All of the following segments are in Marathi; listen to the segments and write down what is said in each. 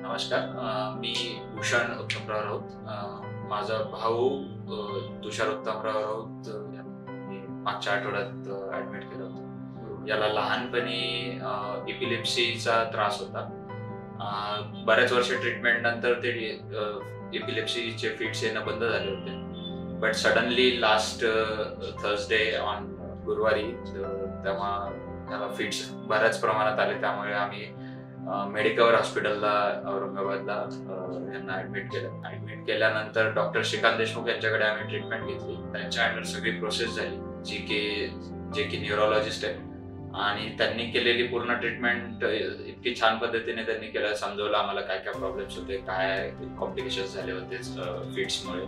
नमस्कार. मी भूषण उत्तमराव राऊत. माझा भाऊ तुषार उत्तमराव राऊत यांनी मागच्या आठवड्यात ॲडमिट केलं होतं. याला लहानपणी एपिलेप्सीचा त्रास होता. बऱ्याच वर्ष ट्रीटमेंट नंतर ते एपिलेप्सीचे फिट्स येणं बंद झाले होते. But suddenly last Thursday on गुरुवारी तेव्हा त्याला फिट्स बऱ्याच प्रमाणात आले. त्यामुळे आम्ही मेडिकवर हॉस्पिटलला औरंगाबादला यांना ॲडमिट केलं. ॲडमिट केल्यानंतर डॉक्टर श्रीकांत देशमुख यांच्याकडे आम्ही ट्रीटमेंट घेतली. त्यांच्या अंडर सगळी प्रोसेस झाली, जे की न्यूरोलॉजिस्ट आहे, आणि त्यांनी केलेली पूर्ण ट्रीटमेंट इतकी छान पद्धतीने त्यांनी केलं. समजवलं आम्हाला काय काय प्रॉब्लेम्स होते, काय कॉम्प्लिकेशन्स झाले होते फिट्समुळे,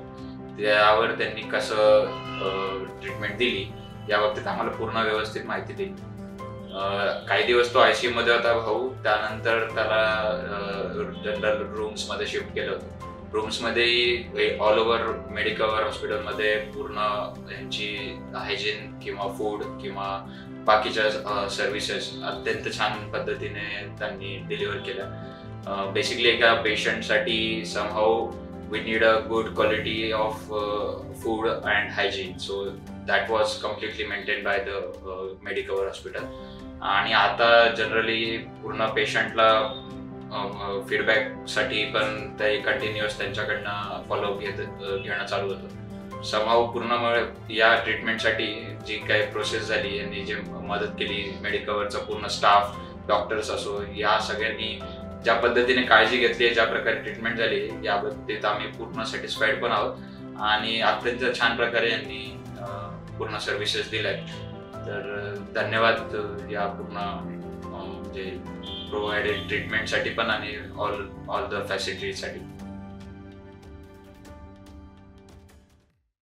त्यावर त्यांनी कसं ट्रीटमेंट दिली याबाबतीत आम्हाला पूर्ण व्यवस्थित माहिती दिली. काही दिवस तो ICU मध्ये होता भाऊ. त्यानंतर त्याला जनरल रूम्स मध्ये शिफ्ट केलं होतं. रूम्स मध्ये ऑल ओव्हर मेडिकवर हॉस्पिटलमध्ये पूर्ण यांची हायजीन किंवा फूड किंवा बाकीच्या सर्व्हिसेस अत्यंत छान पद्धतीने त्यांनी डिलिव्हर केल्या. बेसिकली एका पेशंटसाठी somehow we need a good quality of food and hygiene, so that was completely maintained by the Medicover hospital. आणि आता जनरली पूर्ण पेशंटला फीडबॅक साठी पण ते कंटिन्युअस त्यांच्याकडनं फॉलोअप घेणं चालू होतं. समहाऊ पूर्ण या ट्रीटमेंटसाठी जी काही प्रोसेस झाली, यांनी जे मदत केली, मेडिकवरचा पूर्ण स्टाफ, डॉक्टर्स असो, या सगळ्यांनी ज्या पद्धतीने काळजी घेतली, ज्या प्रकारे ट्रीटमेंट झाली, याबाबतीत आम्ही पूर्ण सॅटिस्फाईड पण आहोत. आणि अत्यंत छान प्रकारे यांनी पूर्ण सर्व्हिसेस दिल्यात. तर धन्यवाद या पूर्ण म्हणजे प्रोव्हाइडेड ट्रीटमेंटसाठी पण आणि ऑल द फॅसिलिटीसाठी.